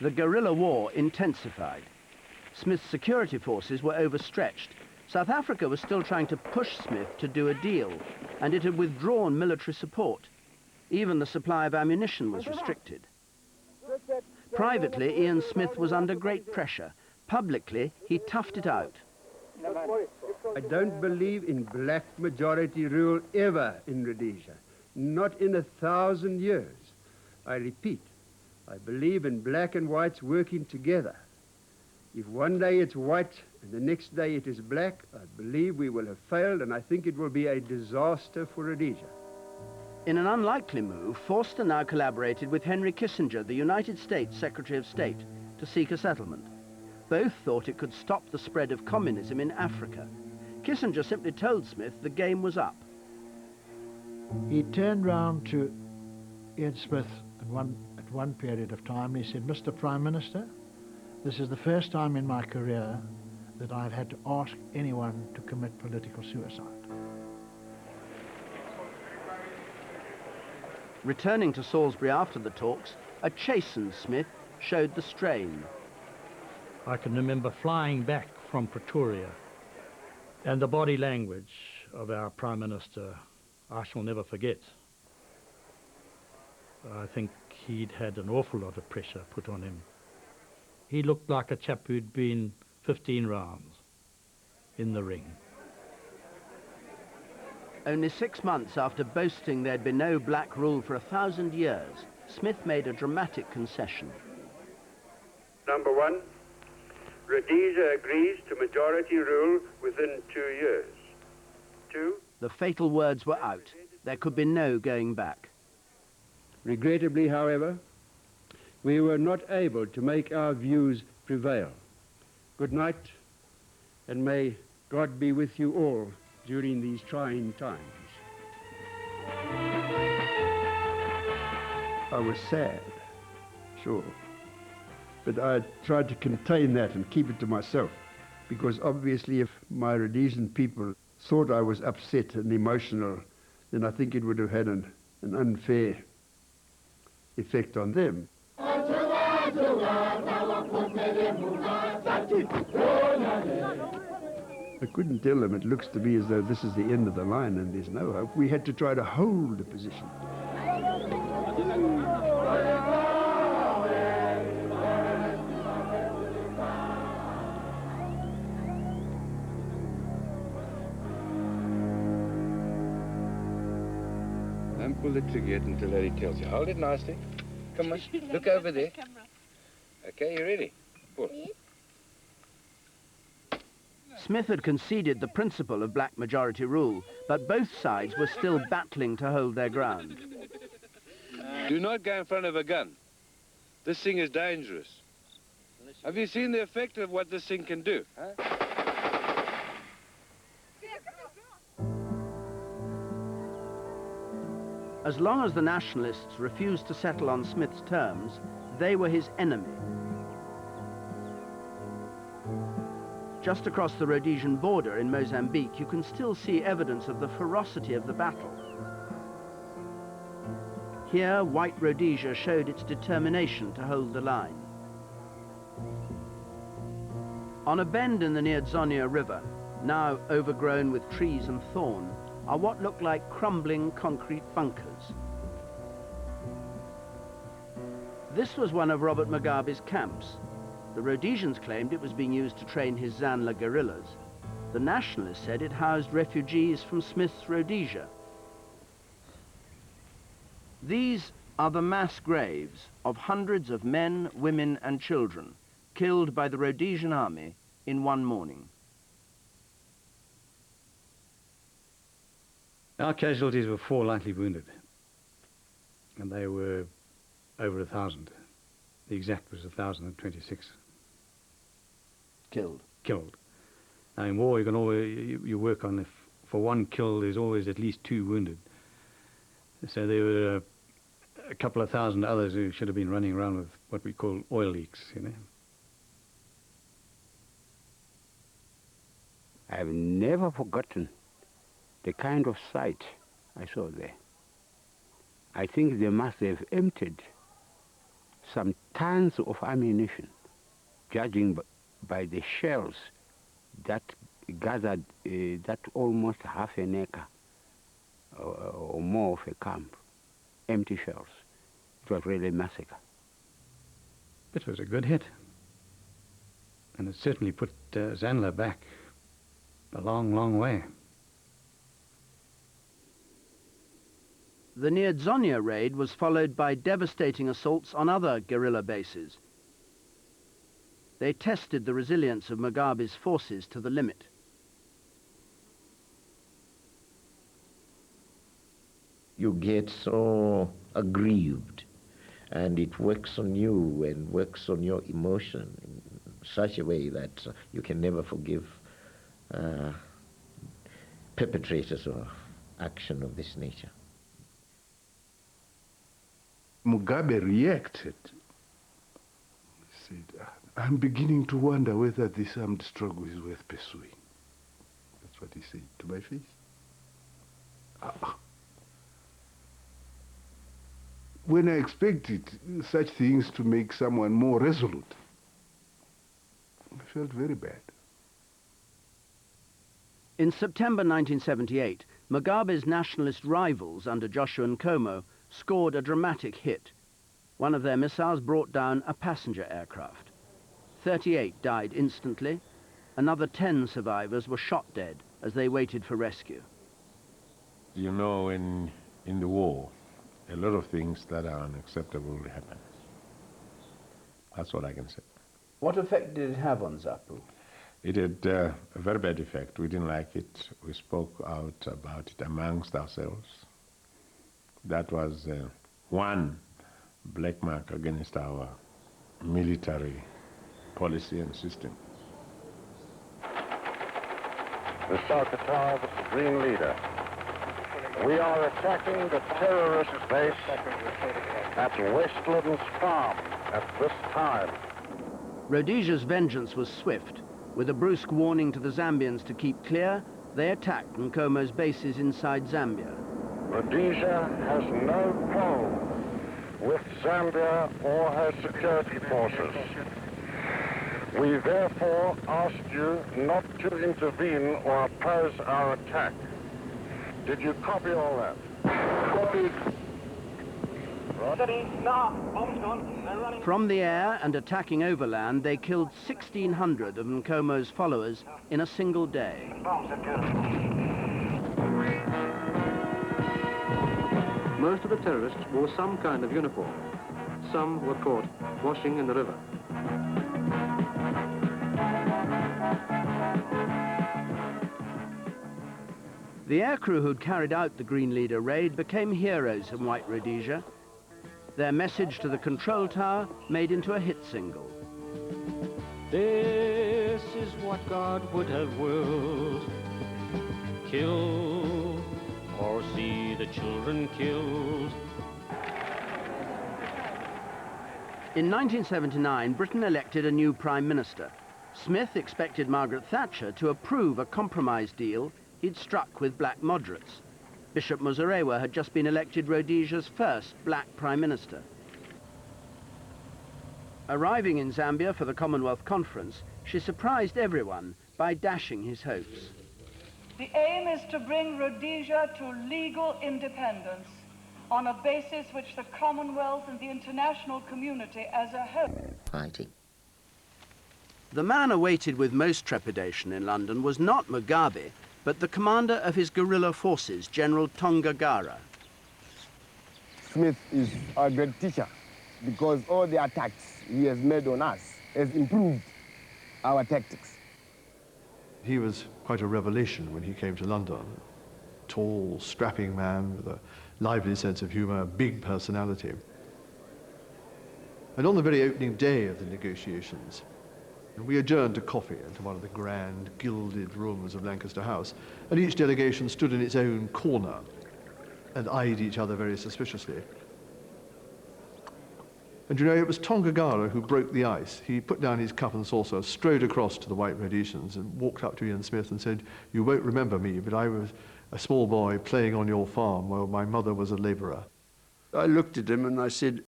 The guerrilla war intensified. Smith's security forces were overstretched. South Africa was still trying to push Smith to do a deal, and it had withdrawn military support. Even the supply of ammunition was restricted. Privately, Ian Smith was under great pressure. Publicly, he toughed it out. I don't believe in black majority rule ever in Rhodesia. Not in 1,000 years. I repeat, I believe in black and whites working together. If one day it's white and the next day it is black, I believe we will have failed, and I think it will be a disaster for Rhodesia. In an unlikely move, Forster now collaborated with Henry Kissinger, the United States Secretary of State, to seek a settlement. Both thought it could stop the spread of communism in Africa. Kissinger simply told Smith the game was up. He turned round to Ian Smith at one period of time. He said, "Mr. Prime Minister, this is the first time in my career that I've had to ask anyone to commit political suicide." Returning to Salisbury after the talks, a chastened Smith showed the strain. I can remember flying back from Pretoria, and the body language of our Prime Minister I shall never forget. I think he'd had an awful lot of pressure put on him. He looked like a chap who'd been 15 rounds in the ring. Only 6 months after boasting there'd been no black rule for 1,000 years, Smith made a dramatic concession. Number one, Rhodesia agrees to majority rule within 2 years. 2. The fatal words were out. There could be no going back. Regrettably, however, we were not able to make our views prevail. Good night, and may God be with you all during these trying times. I was sad, sure, but I tried to contain that and keep it to myself, because obviously if my Rhodesian people thought I was upset and emotional, then I think it would have had an unfair effect on them. I couldn't tell them it looks to me as though this is the end of the line and there's no hope. We had to try to hold the position. Don't pull the trigger yet until Larry tells you. Hold it nicely. Come on, look over there. Okay, you ready? Pull. Smith had conceded the principle of black majority rule, but both sides were still battling to hold their ground. Do not go in front of a gun. This thing is dangerous. Have you seen the effect of what this thing can do? Huh? As long as the nationalists refused to settle on Smith's terms, they were his enemy. Just across the Rhodesian border in Mozambique, you can still see evidence of the ferocity of the battle. Here, white Rhodesia showed its determination to hold the line. On a bend in the Neadzonia River, now overgrown with trees and thorn, are what look like crumbling concrete bunkers. This was one of Robert Mugabe's camps. The Rhodesians claimed it was being used to train his Zanla guerrillas. The nationalists said it housed refugees from Smith's Rhodesia. These are the mass graves of hundreds of men, women and children killed by the Rhodesian army in one morning. Our casualties were 4 lightly wounded, and they were over 1,000. The exact was 1,026. Killed. Killed. Now in war, you can always you work on if for one kill there's always at least 2 wounded. So there were a couple of thousand others who should have been running around with what we call oil leaks, you know. I've never forgotten the kind of sight I saw there. I think they must have emptied some tons of ammunition, judging by the shells that gathered that almost half an acre or more of a camp, empty shells. It was really a massacre. It was a good hit. And it certainly put Zandler back a long, long way. The near-Dzonia raid was followed by devastating assaults on other guerrilla bases. They tested the resilience of Mugabe's forces to the limit. You get so aggrieved, and it works on you and works on your emotion in such a way that you can never forgive perpetrators of action of this nature. Mugabe reacted. He said, I'm beginning to wonder whether this armed struggle is worth pursuing. That's what he said to my face. When I expected such things to make someone more resolute, I felt very bad. In September 1978, Mugabe's nationalist rivals under Joshua Nkomo scored a dramatic hit. One of their missiles brought down a passenger aircraft. 38 died instantly. Another 10 survivors were shot dead as they waited for rescue. You know, in the war, a lot of things that are unacceptable will happen. That's all I can say. What effect did it have on ZAPU? It had a very bad effect. We didn't like it. We spoke out about it amongst ourselves. That was one black mark against our military policy and system. The Sarkatar, this is Green Leader. We are attacking the terrorist base at Westlands Farm at this time. Rhodesia's vengeance was swift. With a brusque warning to the Zambians to keep clear, they attacked Nkomo's bases inside Zambia. Rhodesia has no quarrel with Zambia or her security forces. We therefore ask you not to intervene or oppose our attack. Did you copy all that? Copied. From the air and attacking overland, they killed 1,600 of Nkomo's followers in a single day. Most of the terrorists wore some kind of uniform. Some were caught washing in the river. The aircrew who'd carried out the Green Leader raid became heroes in White Rhodesia. Their message to the control tower made into a hit single. This is what God would have willed. Kill or see the children killed. In 1979, Britain elected a new Prime Minister. Smith expected Margaret Thatcher to approve a compromise deal he'd struck with black moderates. Bishop Muzorewa had just been elected Rhodesia's first black Prime Minister. Arriving in Zambia for the Commonwealth Conference, she surprised everyone by dashing his hopes. The aim is to bring Rhodesia to legal independence on a basis which the Commonwealth and the international community as a whole. Fighting. The man awaited with most trepidation in London was not Mugabe, but the commander of his guerrilla forces, General Tongagara. Smith is our great teacher because all the attacks he has made on us has improved our tactics. He was quite a revelation when he came to London. Tall, strapping man with a lively sense of humor, a big personality. And on the very opening day of the negotiations, we adjourned to coffee into one of the grand, gilded rooms of Lancaster House, and each delegation stood in its own corner and eyed each other very suspiciously. And you know, it was Tongagara who broke the ice. He put down his cup and saucer, strode across to the White Rhodesians and walked up to Ian Smith and said, "You won't remember me, but I was a small boy playing on your farm while my mother was a labourer." I looked at him and I said,